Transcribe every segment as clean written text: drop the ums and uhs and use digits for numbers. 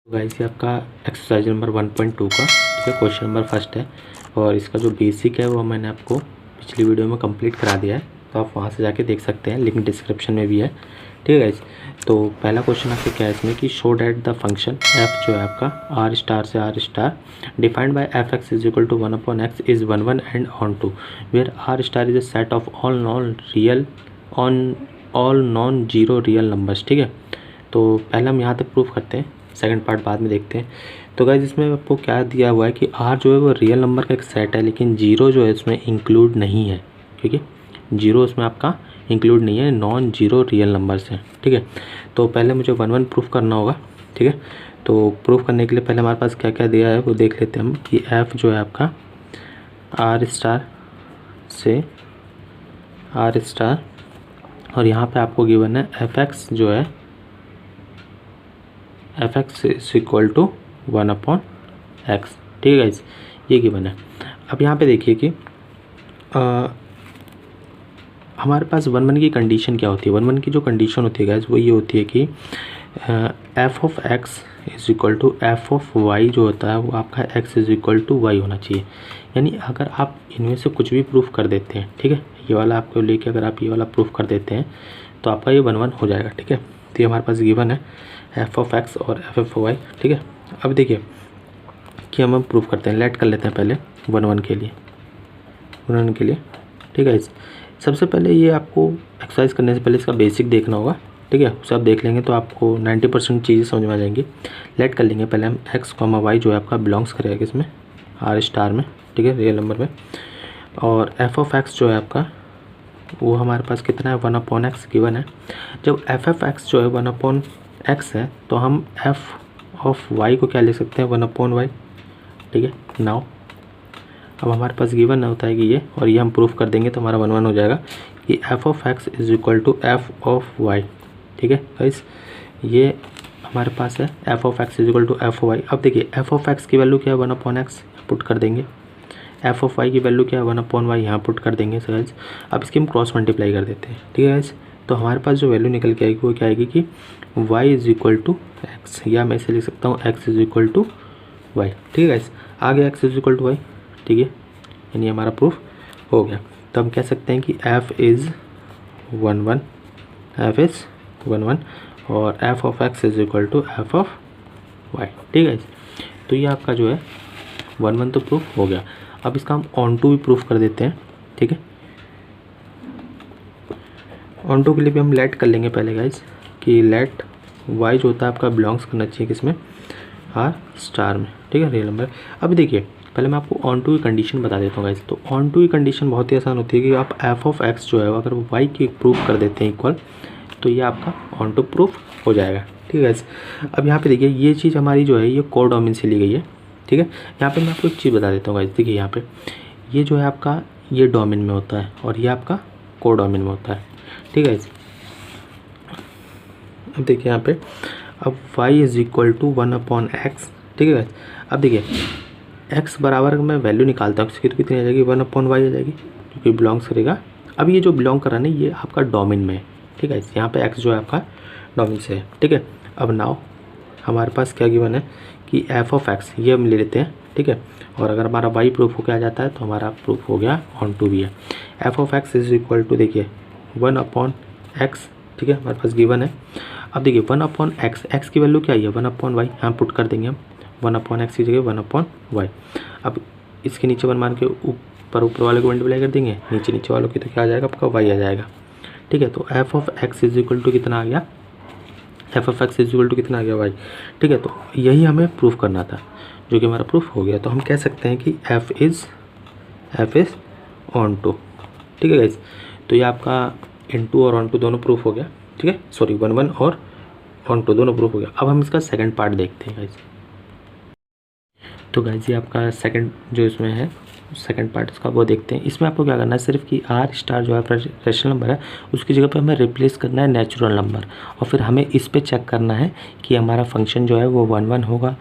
Guys ये आपका exercise number 1.2 का ठीक है, क्वेश्चन नंबर फर्स्ट है और इसका जो बेसिक है वो मैंने आपको पिछली वीडियो में कंप्लीट करा दिया है, तो आप वहाँ से जाके देख सकते हैं, लिंक डिस्क्रिप्शन में भी है। ठीक है गाइस, तो पहला क्वेश्चन आपसे क्या है इसमें कि show that the function F जो है आपका आर स्टार से R star defined by F x is equal to 1/x is 1 and on to where R star is a set of all non zero real numbers. ठीक है, तो पहले हम यहाँ तक प्रूफ करते हैं, सेकंड पार्ट बाद में देखते हैं। तो गाइस इसमें आपको क्या दिया हुआ है कि आर जो है वो रियल नंबर का एक सेट है, लेकिन जीरो जो है इसमें इंक्लूड नहीं है, क्योंकि जीरो इसमें आपका इंक्लूड नहीं है, नॉन जीरो रियल नंबर्स हैं। ठीक है, तो पहले मुझे 1 प्रूफ करना होगा। ठीक है, तो प्रूफ करने के लिए पहले हमारे पास क्या क्या दिया है वो देख लेते हैं हम कि एफ़ जो है आपका आर स्टार से आर स्टार और यहाँ पे आपको गिवन है एफ एक्स जो है F x is equal to 1/x। ठीक है गाइस, ये गिवन है। अब यहाँ पे देखिए कि हमारे पास 1 की कंडीशन क्या होती है। 1 की जो कंडीशन होती है गाइस वो ये होती है कि F of x is equal to F of Y जो होता है वो आपका X is equal to Y होना चाहिए। यानी अगर आप इनमें से कुछ भी प्रूफ कर देते हैं, ठीक है, ये वाला आपको लेके अगर आप ये वाला प्रूफ कर देते हैं तो आपका ये 1 हो जाएगा। ठीक है, तो ये हमारे पास गिवन है एफ ऑफ एक्स और एफ ऑफ वाई। ठीक है, अब देखिए कि हम प्रूफ करते हैं, लेट कर लेते हैं पहले 1 के लिए 1 के लिए। ठीक है, सबसे पहले ये आपको एक्सरसाइज करने से पहले इसका बेसिक देखना होगा। ठीक है, उसे आप देख लेंगे तो आपको 90% चीज़ें समझ में आ जाएंगी। लेट कर लेंगे पहले हम एक्स कॉमा वाई जो है आपका बिलोंग्स करेगा किसमें, आर स्टार में। ठीक है, रियल नंबर में। और एफ ऑफ एक्स जो है आपका वो हमारे पास कितना है 1/x गिवन है। जब एफ ऑफ एक्स जो है 1/x है तो हम एफ ऑफ वाई को क्या ले सकते हैं 1/y। ठीक है, नाउ अब हमारे पास गिवन होता है कि ये और ये हम प्रूफ कर देंगे तो हमारा 1 हो जाएगा कि F of x is equal to F of Y. ठीक है गाइस, ये हमारे पास है F of x is equal to F Y. अब देखिए एफ ऑफ एक्स की वैल्यू क्या है 1/x पुट कर देंगे, एफ ऑफ वाई की वैल्यू क्या है 1/y यहाँ पुट कर देंगे गाइस। अब इसकी हम क्रॉस मल्टीप्लाई कर देते हैं। ठीक है गाइस, तो हमारे पास जो वैल्यू निकल के आएगी वो क्या आएगी कि y is equal to X, या मैं इसे लिख सकता हूँ x is equal to Y. ठीक है गाइस, आ गया x is equal to Y. ठीक है, यानी हमारा प्रूफ हो गया। तो हम कह सकते हैं कि f इज़ 1 f इज़ 1 और f of x is equal to f of y। ठीक है, तो ये आपका जो है 1 तो प्रूफ हो गया। अब इसका हम ऑन टू भी प्रूफ कर देते हैं। ठीक है, ऑन टू के लिए भी हम लेट कर लेंगे पहले गाइज कि लेट y जो होता है आपका बिलोंग्स करना चाहिए किसमें, आर स्टार में। ठीक है, रियल नंबर। अब देखिए पहले मैं आपको ऑन टू की कंडीशन बता देता हूँ गाइज। तो ऑन टू की कंडीशन बहुत ही आसान होती है कि आप एफ ऑफ एक्स जो है अगर वो वाई की प्रूफ कर देते हैं इक्वल, तो ये आपका ऑन टू प्रूफ हो जाएगा। ठीक है गाइज, अब यहाँ पे देखिए ये चीज़ हमारी जो है ये कोडोमेन से ली गई है। ठीक है, यहाँ पे मैं आपको एक चीज़ बता देता हूँ गाइज। देखिए यहाँ पे ये जो है आपका ये डोमेन में होता है और ये आपका कोडोमेन में होता है। ठीक है, अब देखिए यहाँ पे अब y is equal to 1/x। ठीक है, अब देखिए x बराबर मैं वैल्यू निकालता हूँ इसकी, तो कितनी आ जाएगी 1/y आ जाएगी, क्योंकि बिलोंग्स करेगा। अब ये जो बिलोंग कर रहा है ना ये आपका डोमेन में है। ठीक है, यहाँ पे x जो है आपका डोमेन से है। ठीक है, अब नाउ हमारे पास क्या गिवन है कि एफ ऑफ एक्स ये हम ले लेते हैं। ठीक है, और अगर हमारा y प्रूफ हो के आ जाता है तो हमारा प्रूफ हो गया ऑन टू भी है। F of x is equal to देखिए 1/x। ठीक है, हमारे पास गिवन है। अब देखिए 1/x, x की वैल्यू क्या है 1/y, यहाँ पुट कर देंगे हम 1/x की जगह 1/y। अब इसके नीचे 1 मान के ऊपर वाले को मल्टीप्लाई कर देंगे, नीचे वालों की तो क्या आ जाएगा आपका y आ जाएगा। ठीक है, तो F of x is equal to कितना आ गया, F of x is equal to कितना आ गया y। ठीक है, तो यही हमें प्रूफ करना था जो कि हमारा प्रूफ हो गया। तो हम कह सकते हैं कि एफ इज़ ऑन टू। ठीक है गाइस, तो ये आपका इन टू और ऑन टू दोनों प्रूफ हो गया। ठीक है, सॉरी 1 और ऑन टू दोनों प्रूफ हो गया। अब हम इसका सेकंड पार्ट देखते हैं गाइस। तो गाइस ये आपका सेकंड जो इसमें है सेकंड पार्ट इसका वो देखते हैं। इसमें आपको क्या करना है सिर्फ कि आर स्टार जो है रैशनल नंबर है उसकी जगह पे हमें रिप्लेस करना है नेचुरल नंबर, और फिर हमें इस पे चेक करना है कि हमारा फंक्शन जो है वो 1 होगा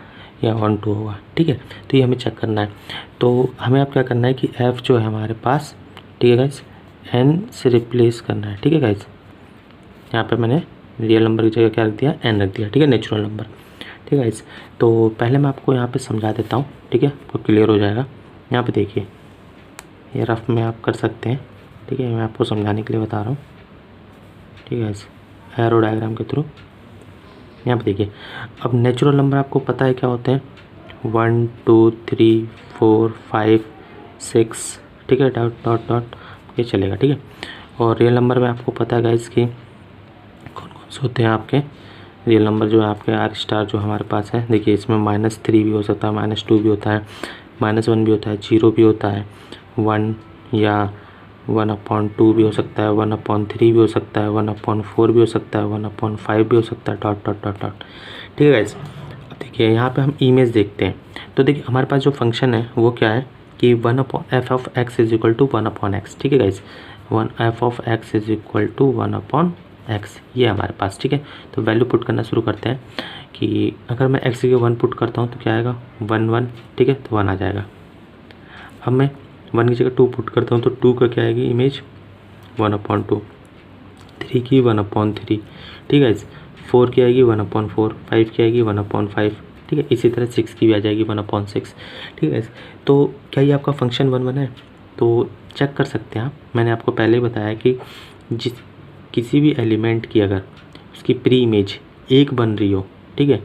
या ऑन टू होगा। ठीक है, तो ये हमें चेक करना है। तो हमें अब क्या करना है कि एफ़ जो है हमारे पास, ठीक है गाइस, एन से रिप्लेस करना है। ठीक है गाइस, यहाँ पे मैंने रियल नंबर की जगह क्या रख दिया, एन रख दिया। ठीक है, नेचुरल नंबर। ठीक है। इस तो पहले मैं आपको यहाँ पे समझा देता हूँ, ठीक है, आपको क्लियर हो जाएगा। यहाँ पे देखिए, ये रफ में आप कर सकते हैं, ठीक है, मैं आपको समझाने के लिए बता रहा हूँ, ठीक है, इस एरो डायग्राम के थ्रू। यहाँ पे देखिए, अब नेचुरल नंबर आपको पता है क्या होते हैं, 1 2 3 4 5 6, ठीक है, डॉट डॉट डॉट ये चलेगा, ठीक है। और रियल नंबर में आपको पता है गाइस कि कौन कौन से होते हैं आपके रियल नंबर जो है आपके आर स्टार जो हमारे पास है। देखिए इसमें -3 भी हो सकता है, -2 भी होता है, -1 भी होता है, 0 भी होता है, 1 या 1/2 भी हो सकता है, 1/3 भी हो सकता है, 1/4 भी हो सकता है, 1/5 भी हो सकता है, डॉट डॉट डॉट डॉट, ठीक है गाइस। अब देखिए यहाँ पे हम इमेज देखते हैं, तो देखिए हमारे पास जो फंक्शन है वो क्या है कि 1/f(x) = 1/x, ठीक है गाइस, 1f(x) = 1/x, ये हमारे पास, ठीक है। तो वैल्यू पुट करना शुरू करते हैं कि अगर मैं x की 1 पुट करता हूँ तो क्या आएगा 1 1, ठीक है, तो 1 आ जाएगा। अब मैं 1 की जगह 2 पुट करता हूँ तो 2 का क्या आएगी इमेज 1/2, 3 की 1/3, ठीक है। 4 की आएगी 1/4, 5 की आएगी 1/5, ठीक है। इसी तरह 6 की भी आ जाएगी 1/6, ठीक है। तो क्या ये आपका फंक्शन 1 1 है? तो चेक कर सकते हैं आप, मैंने आपको पहले ही बताया कि किसी भी एलिमेंट की अगर उसकी प्री इमेज 1 बन रही हो, ठीक है,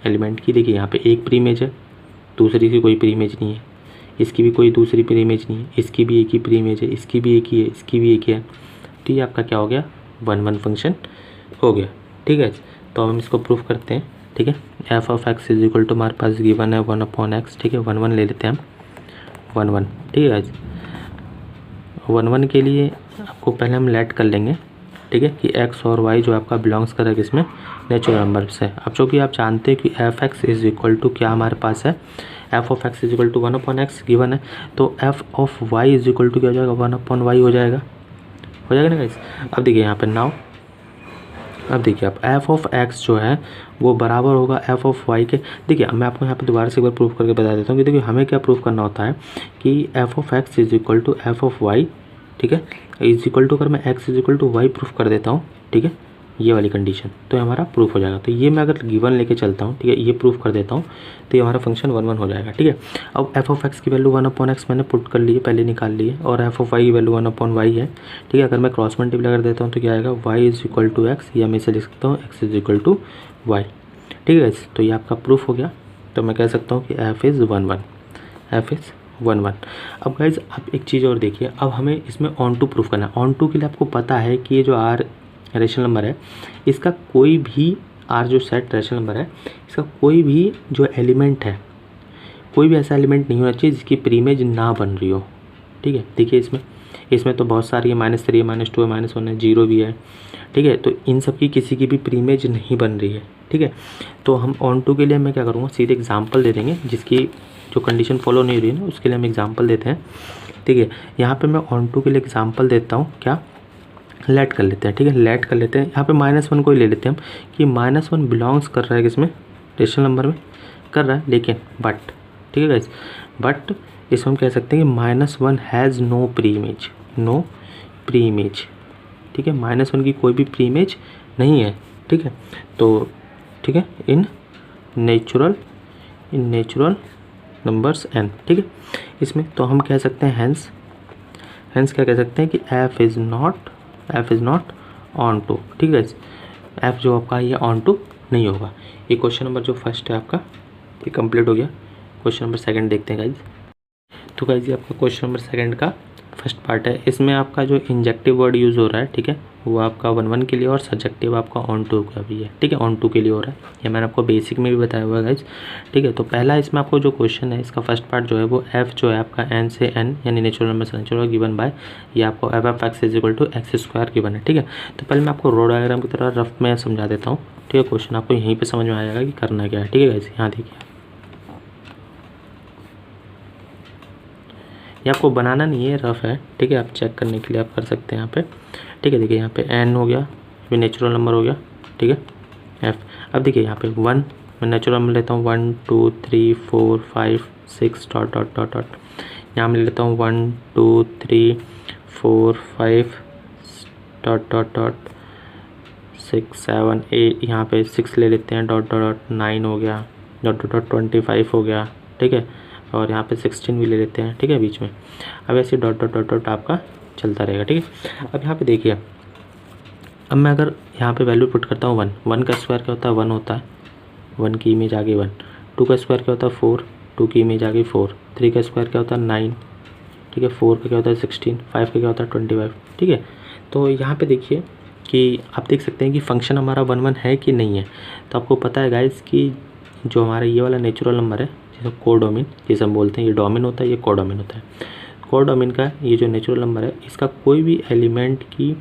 एलिमेंट की, देखिए यहाँ पे एक प्री इमेज है, दूसरी की कोई प्री इमेज नहीं है, इसकी भी कोई दूसरी प्री इमेज नहीं है, इसकी भी एक ही प्री इमेज है, इसकी भी एक ही है, इसकी भी एक ही है, तो ये आपका क्या हो गया 1 1 फंक्शन हो गया, ठीक है। तो हम इसको प्रूफ करते हैं, ठीक है। f(x) = हमारे पास गिवन है 1/x, ठीक है, 1 1 ले लेते हैं हम 1 1, ठीक है। 1 1 के लिए आपको पहले हम लेट कर लेंगे, ठीक है, कि x और y जो आपका बिलोंग्स करेगा इसमें नेचुरल नंबर से। अब जो कि आप जानते हैं कि f(x) = क्या हमारे पास है, f(x) = 1/x गिवन है, तो f(y) = क्या हो जाएगा 1/y हो जाएगा ना गाइस। अब देखिए यहाँ पे नाउ, अब देखिए आप f(x) जो है वो बराबर होगा f(y) के। देखिए मैं आपको यहाँ पे दोबारा से एक बार प्रूफ करके बता देता हूँ कि देखिए हमें क्या प्रूफ करना होता है कि f(x) = f(y), ठीक है, अगर मैं x = y प्रूफ कर देता हूँ, ठीक है, ये वाली कंडीशन, तो ये हमारा प्रूफ हो जाएगा। तो ये मैं अगर गिवन लेके चलता हूँ, ठीक है, ये प्रूफ कर देता हूँ, तो ये हमारा फंक्शन 1 1 हो जाएगा, ठीक है। अब f(x) की वैल्यू 1/x मैंने पुट कर ली है, पहले निकाल ली है, और f(y) की वैल्यू 1/y है, ठीक है। अगर मैं क्रॉस मल्टीप्लाई कर देता हूँ तो क्या आएगा y = x, या मैं इसे लिख सकता हूँ x = y, ठीक है। तो ये आपका प्रूफ हो गया। तो मैं कह सकता हूँ कि f इज़ 1 1, f इज़ 1 1। अब गाइज आप एक चीज़ और देखिए, अब हमें इसमें ऑन टू प्रूफ करना है। ऑन टू के लिए आपको पता है कि ये जो आर रेशनल नंबर है, इसका कोई भी आर जो सेट रेशनल नंबर है, इसका कोई भी जो एलिमेंट है, कोई भी ऐसा एलिमेंट नहीं होना चाहिए जिसकी प्री इमेज ना बन रही हो, ठीक है। देखिए इसमें तो बहुत सारी है, -3 है, -2 है, -1 है, 0 भी है, ठीक है। तो इन सब की किसी की भी प्री इमेज नहीं बन रही है, ठीक है। तो हम ऑन टू के लिए मैं क्या करूँगा, सीधे एग्जाम्पल दे देंगे, जिसकी जो कंडीशन फॉलो नहीं हो रही है ना, उसके लिए हम एग्जाम्पल देते हैं, ठीक है। यहाँ पे मैं ऑन टू के लिए एग्जाम्पल देता हूँ, क्या लेट कर लेते हैं, ठीक है, लेट कर लेते हैं। यहाँ पे -1 को ही ले लेते हैं हम, कि -1 बिलोंग्स कर रहा है किसमें, रेशनल नंबर में कर रहा है, लेकिन बट, ठीक है गाइस, बट इसमें हम कह सकते हैं कि -1 has no pre image, no pre image, ठीक है, -1 की कोई भी प्री इमेज नहीं है, ठीक है। तो ठीक है, इन नेचुरल नंबर्स n, ठीक है। इसमें तो हम कह सकते हैं हैंस क्या कह सकते हैं कि f is not on to, ठीक है। f जो आपका ये ऑन टू नहीं होगा। ये क्वेश्चन नंबर जो फर्स्ट है आपका ये कंप्लीट हो गया। क्वेश्चन नंबर सेकंड देखते हैं गाइज। तो गाइज ये आपका क्वेश्चन नंबर सेकंड का फर्स्ट पार्ट है। इसमें आपका जो इंजेक्टिव वर्ड यूज़ हो रहा है, ठीक है, वो आपका 1 1 के लिए, और सब्जेक्टिव आपका ऑन टू का भी है, ठीक है, ऑन टू के लिए हो रहा है। ये मैंने आपको बेसिक में भी बताया हुआ है गाइज, ठीक है। तो पहला इसमें आपको जो क्वेश्चन है, इसका फर्स्ट पार्ट जो है वो f जो है आपका n से n यानी नेचुरल नंबर से नेचुरल गिवन बाय ये आपको f(x) = x² गिवन है, ठीक है। तो पहले मैं आपको रो डायग्राम की तरह रफ में समझा देता हूँ, ठीक है। क्वेश्चन आपको यहीं पर समझ में आ जाएगा कि करना क्या है, ठीक है गाइज। यहाँ देखिए, ये आपको बनाना नहीं है, रफ है, ठीक है, आप चेक करने के लिए आप कर सकते हैं यहाँ पे, ठीक है। देखिए यहाँ पे n हो गया, ये नेचुरल नंबर हो गया, ठीक है, f। अब देखिए यहाँ पे 1 मैं नेचुरल नंबर लेता हूँ, 1 2 3 4 5 6 डॉट डॉट डॉट डॉट, यहाँ मैं लेता हूँ 1 2 3 4 5 डॉट डॉट डॉट 6 7 8, यहाँ पे 6 ले लेते हैं, डॉट डॉट डॉट 9 हो गया, डॉट डॉट डॉट 25 हो गया, ठीक है, और यहाँ पे 16 भी ले लेते हैं, ठीक है, बीच में। अब ऐसे डॉट डॉट डॉट डॉट आपका चलता रहेगा, ठीक है। अब यहाँ पे देखिए, अब मैं अगर यहाँ पे वैल्यू पुट करता हूँ 1, 1 का स्क्वायर क्या होता है, 1 होता है, 1 की इमेज आ गई 1, 2 का स्क्वायर क्या होता है 4, 2 की इमेज आ गई 4, 3 का स्क्वायर क्या होता है 9, ठीक है, 4 का क्या होता है 16, 5 का क्या होता है 25, ठीक है। तो यहाँ पे देखिए कि आप देख सकते हैं कि फंक्शन हमारा 1 1 है कि नहीं है। तो आपको पता है गाइस कि जो हमारा ये वाला नेचुरल नंबर है, जैसे कोडोमिन जिसे हम बोलते हैं, ये डोमिन होता है, ये कोडोमिन होता है। कोडोमिन का ये जो नेचुरल नंबर है, इसका कोई भी एलिमेंट की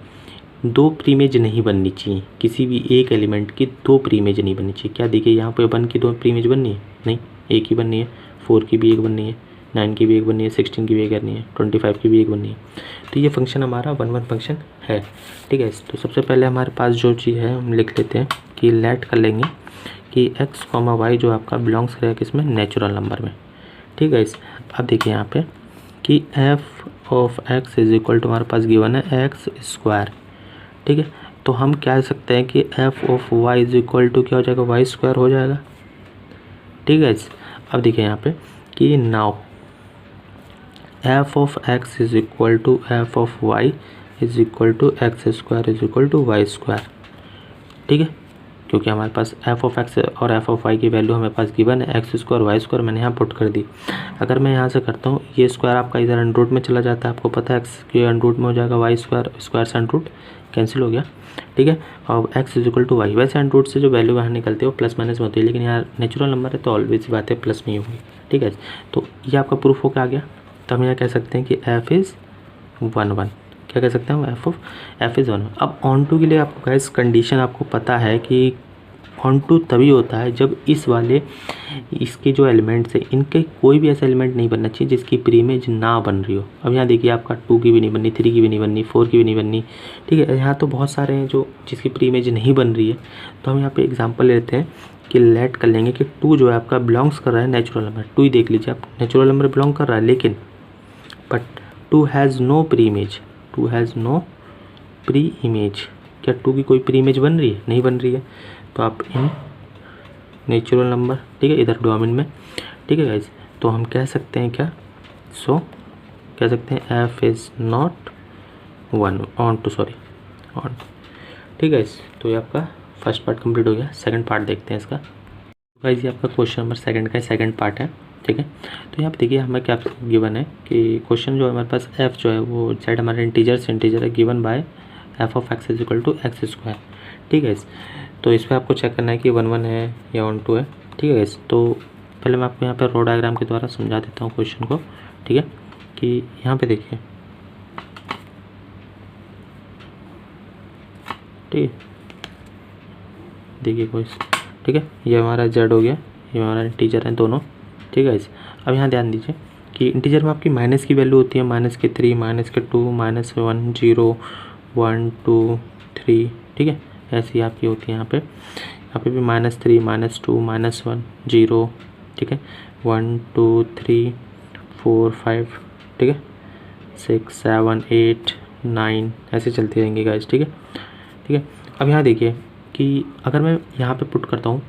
2 प्रीमेज नहीं बननी चाहिए, किसी भी एक एलिमेंट की 2 प्रीमेज नहीं बननी चाहिए। क्या देखिए यहाँ पे 1 की 2 प्रीमेज बननी है, नहीं, एक ही बननी है, 4 की भी एक बननी है, 9 की भी एक बननी है, 16 की भी एक बननी है, 25 की भी एक बननी है। तो ये फंक्शन हमारा 1 1 फंक्शन है, ठीक है। तो सबसे पहले हमारे पास जो चीज़ है हम लिख लेते हैं कि लेट कर लेंगे कि x, y जो आपका बिलोंग्स करेगा किसमें, नेचुरल नंबर में, ठीक है। अब देखिए यहाँ पे कि f of x is equal to, हमारे पास गिवन है x स्क्वायर, ठीक है। तो हम क्या कह सकते हैं कि f of y is equal to क्या हो जाएगा, y स्क्वायर हो जाएगा, ठीक है। अब देखिए यहाँ पे कि now f of x is equal to f of y is equal to x square is equal to y square, ठीक है, क्योंकि हमारे पास f ऑफ x और f ऑफ y की वैल्यू हमारे पास गिवन है, एक्स स्क्वायर वाई स्क्वायर मैंने यहाँ पुट कर दी। अगर मैं यहाँ से करता हूँ, ये स्क्वायर आपका इधर अंडर रूट में चला जाता है, आपको पता है x के अंडर रूट में हो जाएगा वाई स्क्वायर, स्क्वायर से अंडर रूट कैंसिल हो गया, ठीक है। और x is equal to y, वैसे अंडर रूट से जो वैल्यू बाहर निकलती है वो प्लस माइनस में होती है, लेकिन यहाँ नेचुरल नंबर है तो ऑलवेज बात है प्लस में ही होगी, ठीक है। तो ये आपका प्रूफ होकर आ गया। तो हम यहाँ कह सकते हैं कि f इज़ 1 1, क्या कह सकते हैं, f इज़ 1। अब ऑन टू के लिए आपको गाइस कंडीशन आपको पता है कि ऑन टू तभी होता है जब इस वाले इसके जो एलिमेंट्स हैं, इनके कोई भी ऐसा एलिमेंट नहीं बनना चाहिए जिसकी प्रीमेज ना बन रही हो। अब यहाँ देखिए आपका 2 की भी नहीं बननी, 3 की भी नहीं बननी, 4 की भी नहीं बननी, ठीक है। यहाँ तो बहुत सारे हैं जो जिसकी प्रीमेज नहीं बन रही है। तो हम यहाँ पे एग्जांपल लेते हैं कि लेट कर लेंगे कि 2 जो है आपका बिलोंग्स कर रहा है नेचुरल नंबर, 2 ही देख लीजिए आप, नेचुरल नंबर बिलोंग कर रहा है, लेकिन but 2 has no pre image, 2 has no pre image. क्या 2 की कोई प्री इमेज बन रही है, नहीं बन रही है। तो आप इन नेचुरल नंबर, ठीक है, इधर डोमेन में, ठीक है गाइस। तो हम कह सकते हैं क्या, सो कह सकते हैं f is not 1 onto, sorry on, ठीक है। तो ये आपका फर्स्ट पार्ट कंप्लीट हो गया। सेकंड पार्ट देखते हैं इसका। गाइस ये आपका क्वेश्चन नंबर सेकंड का सेकंड पार्ट है, ठीक है। तो यहाँ पे देखिए हमें क्या गिवन है कि क्वेश्चन जो है हमारे पास f जो है वो z हमारे इंटीजर है, given by f of x is equal to x square, ठीक है। तो इस पर आपको चेक करना है कि 1 1 है या ऑन टू है, ठीक है। तो पहले मैं आपको यहाँ पे रो डायग्राम के द्वारा समझा देता हूँ क्वेश्चन को, ठीक है। कि यहाँ पे देखिए, ठीक है, देखिए कोई, ठीक है, ये हमारा z हो गया, ये हमारा इंटीजर है दोनों, ठीक है। अब यहाँ ध्यान दीजिए कि इंटीजर में आपकी माइनस की वैल्यू होती है, -3, -2, -1 0 1 2 3, ठीक है, ऐसी आपकी होती है। यहाँ पे भी -3 -2 -1 0, ठीक है, 1 2 3 4 5, ठीक है, 6 7 8 9 ऐसे चलती रहेंगी गाइस, ठीक है, ठीक है। अब यहाँ देखिए कि अगर मैं यहाँ पे पुट करता हूँ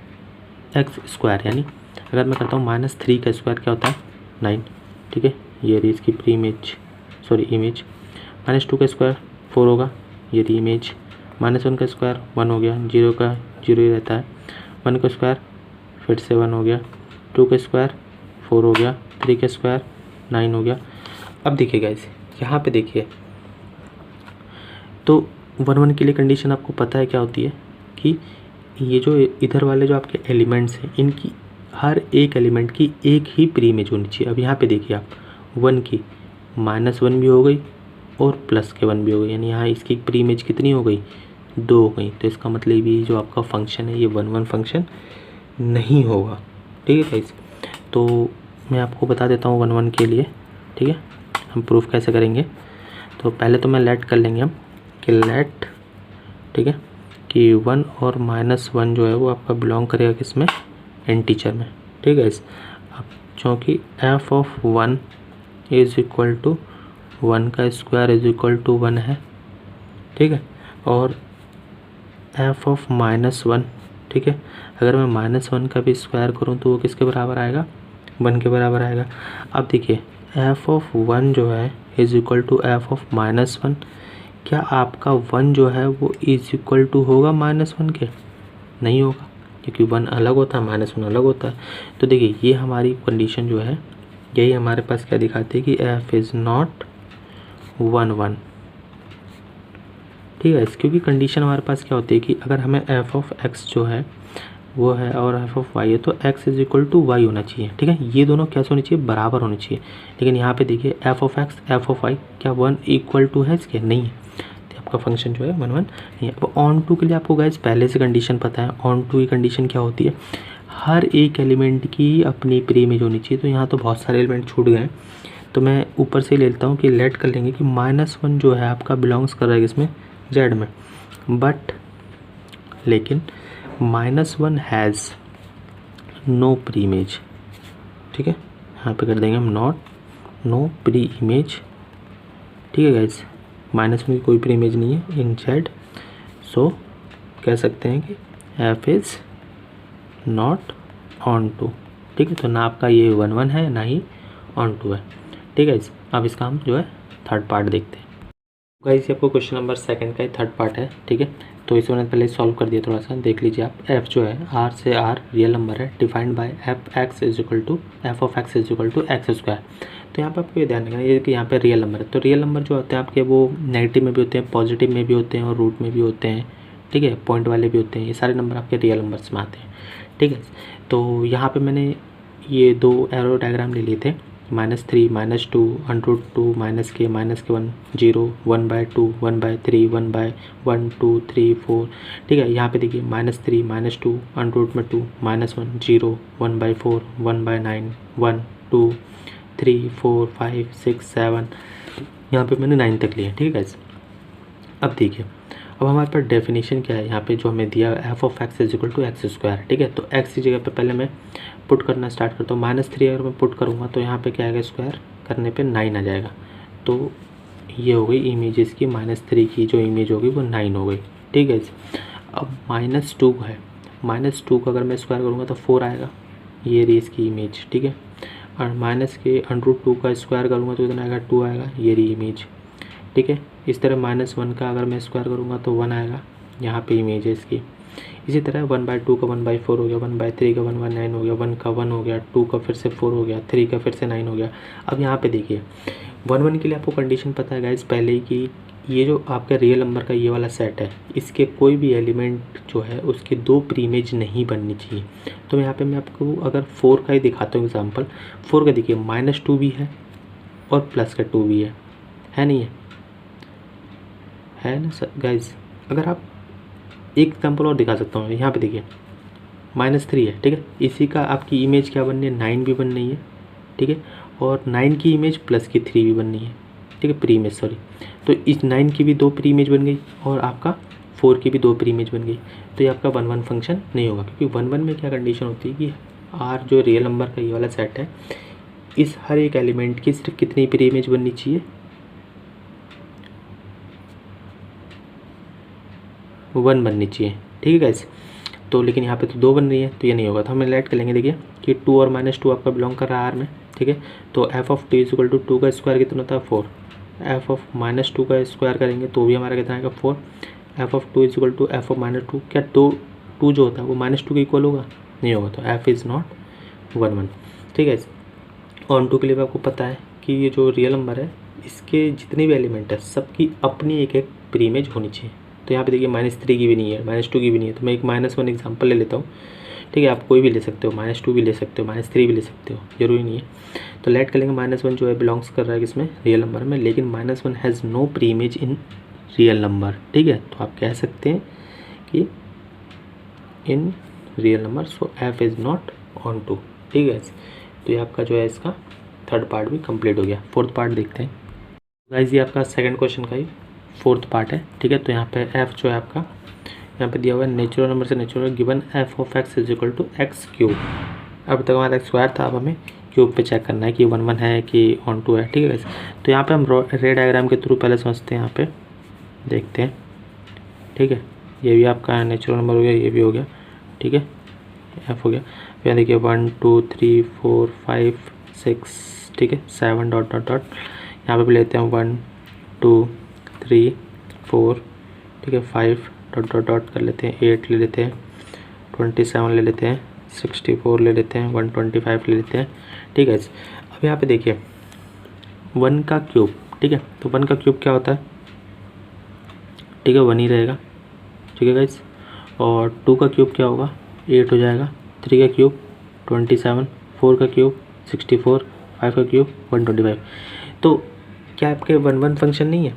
एक्स स्क्वायर, यानी अगर मैं करता हूँ -3 का स्क्वायर क्या होता है 9, ठीक है, ये रही इसकी प्री इमेज, सॉरी इमेज। -2 का स्क्वायर 4 होगा, ये रही इमेज। -1 का स्क्वायर 1 हो गया, 0 का 0 ही रहता है, 1 का स्क्वायर फिर से 1 हो गया, 2 का स्क्वायर 4 हो गया, 3 का स्क्वायर 9 हो गया। अब देखिए गाइस यहाँ पे देखिए, तो 1 1 के लिए कंडीशन आपको पता है क्या होती है कि ये जो इधर वाले जो आपके एलिमेंट्स हैं, इनकी हर एक एलिमेंट की एक ही प्री इमेज होनी चाहिए। अब यहाँ पे देखिए आप 1 की -1 भी हो गई और +1 भी हो गई, यानी यहाँ इसकी प्री इमेज कितनी हो गई, 2 हो गई। तो इसका मतलब ये जो आपका फंक्शन है ये 1 1 फंक्शन नहीं होगा, ठीक है गाइस। तो मैं आपको बता देता हूँ 1 1 के लिए, ठीक है, हम प्रूफ कैसे करेंगे। तो पहले तो मैं लेट कर लेंगे हम कि लेट, ठीक है, कि 1 और -1 जो है वो आपका बिलोंग करेगा किसमें, इंटीजर में, ठीक है। अब चूँकि f of 1 is equal to 1 का स्क्वायर इज इक्वल टू 1 है, ठीक है, और एफ ऑफ -1, ठीक है। अगर मैं -1 का भी स्क्वायर करूँ तो वो किसके बराबर आएगा, 1 के बराबर आएगा। अब देखिए एफ ऑफ 1 जो है is equal to F of -1। क्या आपका 1 जो है वो इज इक्वल टू होगा -1 के? नहीं होगा, क्योंकि 1 अलग होता है, -1 अलग होता है। तो देखिए ये हमारी कंडीशन जो है यही हमारे पास क्या दिखाती है कि एफ इज़ नॉट 1, ठीक है। क्योंकि कंडीशन हमारे पास क्या होती है कि अगर हमें एफ ऑफ एक्स जो है वो है और एफ ऑफ वाई है तो x is equal to Y होना चाहिए, ठीक है। ये दोनों कैसे होनी चाहिए, बराबर होनी चाहिए। लेकिन यहाँ पे देखिए F of x f of y क्या 1 इक्वल टू है इसके, नहीं है। तो आपका फंक्शन जो है 1 नहीं है। अब ऑन टू के लिए आपको गाइस पहले से कंडीशन पता है। ऑन टू की कंडीशन क्या होती है, हर एक एलिमेंट की अपनी प्री इमेज होनी चाहिए। तो यहाँ तो बहुत सारे एलिमेंट छूट गए हैं, तो मैं ऊपर से लेता हूँ कि लेट कर लेंगे कि -1 जो है आपका बिलोंग्स कर रहा है इसमें जेड में, बट लेकिन -1 हैज़ नो प्री इमेज, ठीक है। यहाँ पे कर देंगे हम नॉट नो प्री इमेज, ठीक है गाइज। -1 की कोई प्री इमेज नहीं है इन जेड, सो कह सकते हैं कि f is not on to, ठीक है। तो ना आपका ये 1 है ना ही ऑन टू है, ठीक है। अब इसका हम जो है थर्ड पार्ट देखते हैं। गाइस ये आपको क्वेश्चन नंबर 2 का ही थर्ड पार्ट है, ठीक है। तो इसे मैंने पहले सॉल्व कर दिया, थोड़ा सा देख लीजिए आप। एफ जो है आर से आर रियल नंबर है, defined by F x is equal to F of x is equal to x square. तो यहाँ पे आपको ये ध्यान रखना है कि यहाँ पे रियल नंबर है। तो रियल नंबर जो होते हैं आपके वो नेगेटिव में भी होते हैं, पॉजिटिव में भी होते हैं और रूट में भी होते हैं, ठीक है। पॉइंट वाले भी होते हैं, ये सारे नंबर आपके रियल नंबर्स में आते हैं, ठीक है। तो यहाँ पर मैंने ये 2 एरो डायग्राम ले लिए थे, -3 -2 √2 -k -1 0 1/2 1/3 1/1 2 3 4, ठीक है। यहाँ पे देखिए -3 -2 √2 -1 0 1/4 1/9 1 2 3 4 5 6 7, यहाँ पे मैंने 9 तक लिया, ठीक है। अब देखिए अब हमारे पास डेफिनेशन क्या है यहाँ पे जो हमें दिया, f of x is equal to x square, ठीक है। तो एक्स की जगह पे पहले मैं पुट करना स्टार्ट करता हूँ। -3 अगर मैं पुट करूँगा तो यहाँ पे क्या आएगा, स्क्वायर करने पे 9 आ जाएगा। तो ये हो गई इमेजेस की, -3 की जो इमेज होगी वो 9 हो गई, ठीक है। अब -2 है, -2 का अगर मैं स्क्वायर करूँगा तो 4 आएगा, ये रही इसकी इमेज, ठीक है। और माइनस के √2 का स्क्वायर करूँगा तो इतना आएगा 2 आएगा, ये रही इमेज, ठीक है। इस तरह -1 का अगर मैं स्क्वायर करूँगा तो 1 आएगा, यहाँ पे इमेज है इसकी। इसी तरह 1/2 का 1/4 हो गया, 1/3 का 1/9 हो गया, 1 का 1 हो गया, 2 का फिर से 4 हो गया, 3 का फिर से 9 हो गया। अब यहाँ पे देखिए 1 के लिए आपको कंडीशन पता है गाइज पहले ही कि ये जो आपका रियल नंबर का ये वाला सेट है, इसके कोई भी एलिमेंट जो है उसकी 2 प्री इमेज नहीं बननी चाहिए। तो यहाँ पे मैं आपको अगर 4 का ही दिखाता हूँ एग्जाम्पल। 4 का देखिए -2 भी है और प्लस का 2 भी है नहीं है ना सर गाइज। अगर आप एक एग्जाम्पल और दिखा सकता हूँ, यहाँ पे देखिए -3 है, ठीक है। इसी का आपकी इमेज क्या बननी है, 9 भी बननी है, ठीक है। और 9 की इमेज प्लस की 3 भी बननी है, ठीक है, प्री इमेज सॉरी। तो इस 9 की भी 2 प्री इमेज बन गई और आपका 4 की भी 2 प्री इमेज बन गई। तो ये आपका 1 फंक्शन नहीं होगा, क्योंकि 1 में क्या कंडीशन होती है कि आर जो रियल नंबर का ये वाला सेट है, इस हर एक एलिमेंट की सिर्फ कितनी प्री इमेज बननी चाहिए, 1 बननी चाहिए, ठीक है गाइस। तो लेकिन यहाँ पे तो 2 बन रही है, तो ये नहीं होगा। तो हम लेट कर लेंगे, देखिए कि 2 और -2 आपका बिलोंग कर रहा है आर में, ठीक है। तो F of 2 is equal to 2 का स्क्वायर कितना होता है 4, एफ ऑफ -2 का स्क्वायर करेंगे तो भी हमारा कितना आएगा 4, f of 2 is equal to F of -2। क्या 2 जो होता है वो -2 के इक्वल होगा, नहीं होगा। तो एफ इज़ नॉट 1, ठीक है। ऑन टू के लिए आपको पता है कि ये जो रियल नंबर है इसके जितने भी एलिमेंट है सबकी अपनी एक प्री इमेज होनी चाहिए। तो यहाँ पे देखिए -3 की भी नहीं है, -2 की भी नहीं है। तो मैं एक -1 एग्जांपल ले लेता हूँ, ठीक है। आप कोई भी ले सकते हो, -2 भी ले सकते हो, -3 भी ले सकते हो, जरूरी नहीं है। तो लेट कर लेंगे -1 जो है बिलोंग्स कर रहा है किसमें, रियल नंबर में। लेकिन -1 has no pre image in real number, ठीक है। तो आप कह सकते हैं कि in real number, so f is not on to, ठीक है। तो ये आपका जो है इसका थर्ड पार्ट भी कंप्लीट हो गया। फोर्थ पार्ट देखते हैं गाइस। ये आपका सेकंड क्वेश्चन का ही फोर्थ पार्ट है, ठीक है। तो यहाँ पे एफ जो है आपका यहाँ पे दिया हुआ है नेचुरल नंबर से natural given f of x is equal to x cube. अब तक हमारा स्क्वायर था, अब हमें क्यूब पे चेक करना है कि 1 है कि ऑन टू है, ठीक है। तो यहाँ पे हम रे डायग्राम के थ्रू पहले समझते हैं, यहाँ पे देखते हैं, ठीक है। ये भी आपका नेचुरल नंबर हो गया, ये भी हो गया, ठीक है, एफ हो गया। फिर देखिए 1 2 3 4 5 6, ठीक है, 7 डॉट डॉट डॉट, यहाँ पे भी लेते हैं 1 2 3 4, ठीक है, 5 डॉट डॉट डॉट कर लेते हैं, 8 ले लेते हैं, 27 ले लेते हैं, 64 ले लेते हैं, 125 ले लेते हैं, ठीक है। अब यहाँ पे देखिए 1 का क्यूब, ठीक है, तो 1 का क्यूब क्या होता है, ठीक है, 1 ही रहेगा, ठीक है गाइस। और 2 का क्यूब क्या होगा, 8 हो जाएगा, 3 का क्यूब 27, 4 का क्यूब 64, 5 का क्यूब 125। तो क्या आपके 1 1 फंक्शन नहीं है?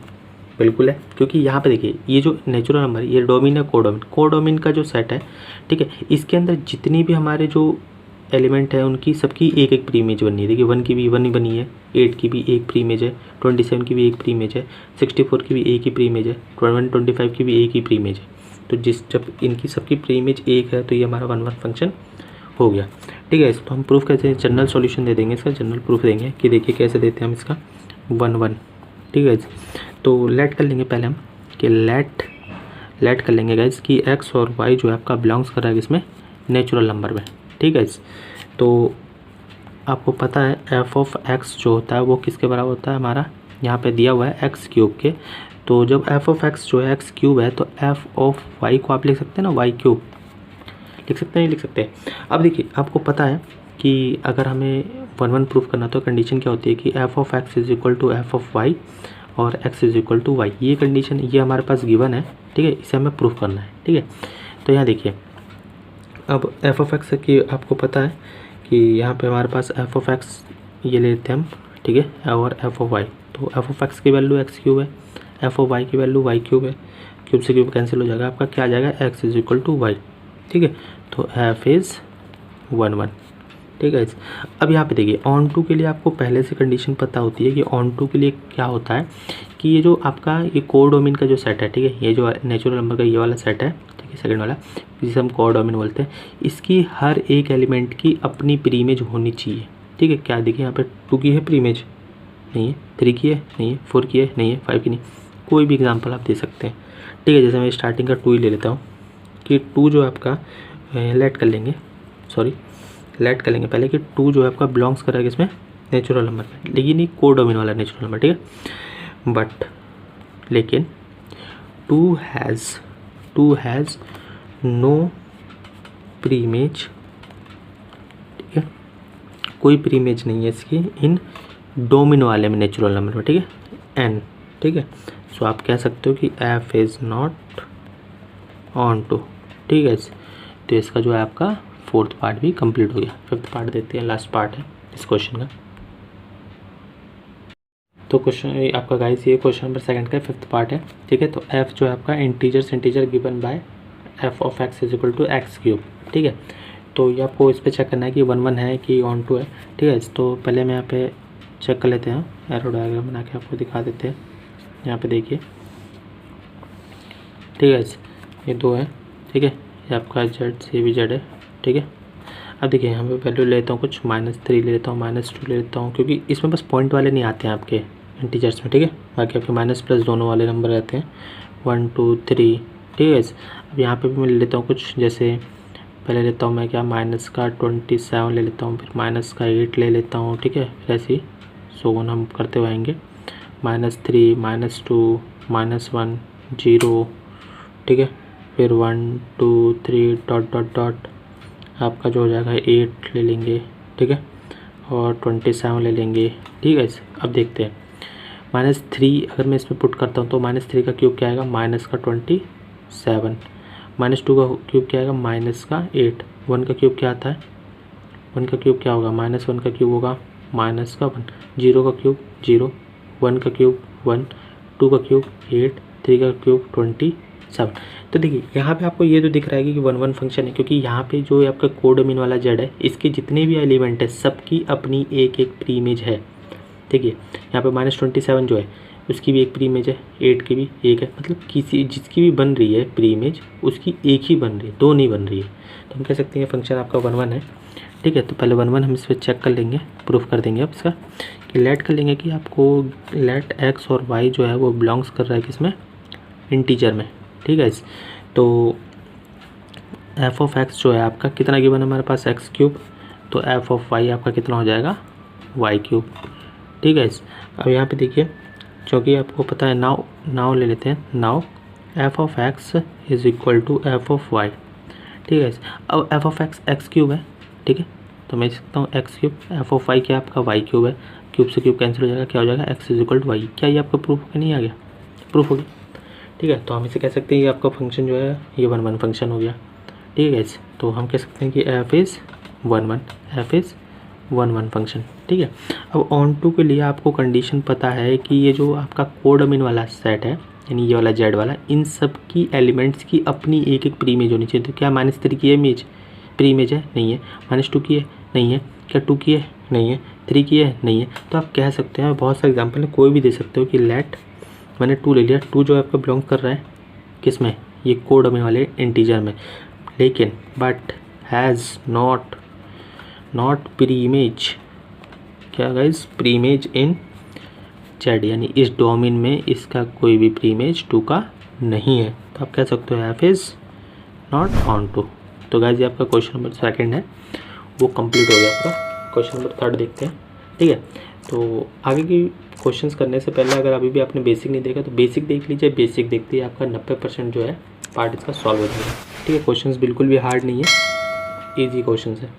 बिल्कुल है, क्योंकि यहाँ पे देखिए ये जो नेचुरल नंबर, ये डोमिन है कोडोमिन, कोडोमिन का जो सेट है, ठीक है, इसके अंदर जितनी भी हमारे जो एलिमेंट है उनकी सबकी एक एक प्री इमेज बननी है। देखिए 1 की भी 1 ही बनी है, 8 की भी एक प्री इमेज है, 27 की भी एक प्री इमेज है, 64 की भी एक ही प्री इमेज है, 125 की भी एक ही प्री इमेज है। तो जब इनकी सबकी प्री इमेज एक है तो ये हमारा 1 1 फंक्शन हो गया, ठीक है। तो हम प्रूफ कैसे, जनरल सॉल्यूशन दे देंगे इसका, जनरल प्रूफ देंगे कि देखिए कैसे देते हैं हम इसका 1 1, ठीक है। तो लेट कर लेंगे पहले हम कि लेट कर लेंगे गाइज कि x और y जो है आपका बिलोंग्स कर रहा है इसमें नेचुरल नंबर में, ठीक है। तो आपको पता है f ऑफ x जो होता है वो किसके बराबर होता है, हमारा यहाँ पे दिया हुआ है x क्यूब के। तो जब f ऑफ x जो है x क्यूब है तो f ऑफ y को आप लिख सकते हैं ना y क्यूब, लिख सकते हैं, लिख सकते हैं। अब देखिए आपको पता है कि अगर हमें 1 1 प्रूफ करना तो कंडीशन क्या होती है कि f of x is equal to F of y और x is equal to y. ये कंडीशन ये हमारे पास गिवन है, ठीक है, इसे हमें प्रूफ करना है, ठीक है। तो यहाँ देखिए अब f ऑफ x की आपको पता है कि यहाँ पे हमारे पास f ऑफ x ये लेते हैं हम, ठीक है, और f ऑफ y। तो f ऑफ x की वैल्यू x क्यूब है, f ऑफ y की वैल्यू y क्यूब है, क्यूब से क्यूब कैंसिल हो जाएगा, आपका क्या आ जाएगा x is equal to Y, ठीक है। तो f इज़ 1 1, ठीक है। अब यहाँ पे देखिए ऑन टू के लिए आपको पहले से कंडीशन पता होती है कि ऑन टू के लिए क्या होता है कि ये जो आपका ये कोडोमिन का जो सेट है, ठीक है, ये जो नेचुरल नंबर का ये वाला सेट है, ठीक है, सेकंड वाला जिसे हम कोडोमिन बोलते हैं, इसकी हर एक एलिमेंट की अपनी प्री इमेज होनी चाहिए, ठीक है। क्या देखिए यहाँ पे 2 की है प्री इमेज, नहीं है, 3 की है नहीं है, 4 की है नहीं है, 5 की नहीं, कोई भी एग्जाम्पल आप दे सकते हैं, ठीक है। जैसे मैं स्टार्टिंग का 2 ही ले लेता हूँ कि 2 जो आपका लेट कर लेंगे, लेट कर लेंगे पहले कि 2 जो है आपका बिलोंग्स कर रहा है किसमें, नेचुरल नंबर में, लेकिन ये कोडोमिन वाला नेचुरल नंबर, ठीक है। बट लेकिन 2 हैज़ नो प्री इमेज, ठीक है, कोई प्री इमेज नहीं है इसकी इन डोमिन वाले में नेचुरल नंबर में, ठीक है, n, ठीक है। सो आप कह सकते हो कि f is not on to, ठीक है। तो इसका जो है आपका 4th पार्ट भी कंप्लीट हो गया। 5th पार्ट देते हैं, लास्ट पार्ट है इस क्वेश्चन का। तो क्वेश्चन आपका गाइस ये क्वेश्चन नंबर 2 का 5th पार्ट है, ठीक है। तो f जो है आपका integer given by f of x is equal to x cube, ठीक है। तो ये आपको इस पर चेक करना है कि 1 1 है कि ऑन टू है, ठीक है। तो पहले मैं यहाँ पे चेक कर लेते हैं, एरो डायग्राम बना के आपको दिखा देते हैं। यहाँ पे देखिए, ठीक है, ये 2 है, ठीक है, ये आपका जेड से भी जेड है, ठीक है। अब देखिए यहाँ पे वैल्यू लेता हूँ कुछ -3 ले लेता हूँ, -2 ले लेता हूँ, क्योंकि इसमें बस पॉइंट वाले नहीं आते हैं आपके इंटीजर्स में, ठीक है। बाकी आपके माइनस प्लस दोनों वाले नंबर रहते हैं, 1 2 3, ठीक है। अब यहाँ पे भी मैं ले लेता हूँ कुछ, जैसे पहले लेता हूँ मैं क्या -27 ले लेता हूँ, फिर -8 ले लेता हूँ, ठीक है। फिर ऐसे ही सोन हम करते हुए आएंगे, -3 -2 -1 0, ठीक है। फिर 1 2 3 डॉट डॉट डॉट आपका जो हो जाएगा 8 ले लेंगे, ठीक है, और 27 ले लेंगे, ठीक है। अब देखते हैं -3 अगर मैं इसमें पुट करता हूँ तो -3 का क्यूब क्या आएगा, -27, -2 का क्यूब क्या आएगा, -8, 1 का क्यूब क्या आता है, 1 का क्यूब क्या होगा, -1 का क्यूब होगा -1, 0 का क्यूब 0, 1 का क्यूब 1, 2 का क्यूब 8, 3 का क्यूब 27। तो देखिए यहाँ पे आपको ये तो दिख रहा है कि 1 1 फंक्शन है, क्योंकि यहाँ पे जो आपका कोडोमिन वाला जेड है इसके जितने भी एलिमेंट है सबकी अपनी एक एक प्री इमेज है, ठीक है। यहाँ पे -27 जो है उसकी भी एक प्री इमेज है, 8 की भी एक है, मतलब किसी जिसकी भी बन रही है प्री इमेज उसकी एक ही बन रही है, 2 नहीं बन रही है। तो हम कह सकते हैं फंक्शन आपका 1 1 है, ठीक है। तो पहले 1 1 हम इस पर चेक कर लेंगे, प्रूफ कर देंगे अब इसका कि लेट कर लेंगे कि आपको लेट x और y जो है वो बिलोंग्स कर रहा है किसमें, इंटीजर में, ठीक है। तो एफ ऑफ एक्स जो है आपका कितना गिवन है हमारे पास एक्स क्यूब, तो एफ ऑफ वाई आपका कितना हो जाएगा वाई क्यूब। ठीक है। अब यहाँ पे देखिए क्योंकि आपको पता है नाउ ले लेते हैं, now f of x is equal to F of Y. ठीक है। अब f of x x cube है, ठीक है, तो मैं लिख सकता हूँ x cube, f of y क्या आपका वाई क्यूब है, क्यूब से क्यूब कैंसिल हो जाएगा, क्या हो जाएगा x is equal to y. क्या ये आपका प्रूफ होगा, नहीं आ गया, प्रूफ हो गया। ठीक है, तो हम इसे कह सकते हैं ये आपका फंक्शन जो है ये 1 1 फंक्शन हो गया। ठीक है, तो हम कह सकते हैं कि f is 1 1, F is 1 1 function. ठीक है। अब ऑन टू के लिए आपको कंडीशन पता है कि ये जो आपका कोडोमेन वाला सेट है, यानी ये वाला जेड वाला, इन सब की एलिमेंट्स की अपनी एक एक प्री इमेज होनी चाहिए। तो क्या -3 की इमेज प्री इमेज है, नहीं है। -2 की है, नहीं है। क्या 2 की है, नहीं है। 3 की है, नहीं है। तो आप कह सकते हैं, बहुत सारे एग्जाम्पल है, कोई भी दे सकते हो कि लेट, मैंने 2 ले लिया, 2 जो आपका बिलोंग कर रहा है किस में, ये कोडोमेन वाले इंटीजर में, लेकिन but has not pre image, क्या guys, pre image in Z, यानी इस डोमेन में इसका कोई भी प्री इमेज 2 का नहीं है। तो आप कह सकते हो f is not on to. तो गाइज ये आपका क्वेश्चन नंबर 2 है, वो कंप्लीट हो गया आपका। क्वेश्चन नंबर 3 देखते हैं। ठीक है, तो आगे की क्वेश्चंस करने से पहले अगर अभी भी आपने बेसिक नहीं देखा तो बेसिक देख लीजिए। बेसिक देखते ही आपका 90% जो है पार्ट इसका सॉल्व हो जाएगा। ठीक है, क्वेश्चंस बिल्कुल भी हार्ड नहीं है, इजी क्वेश्चंस है।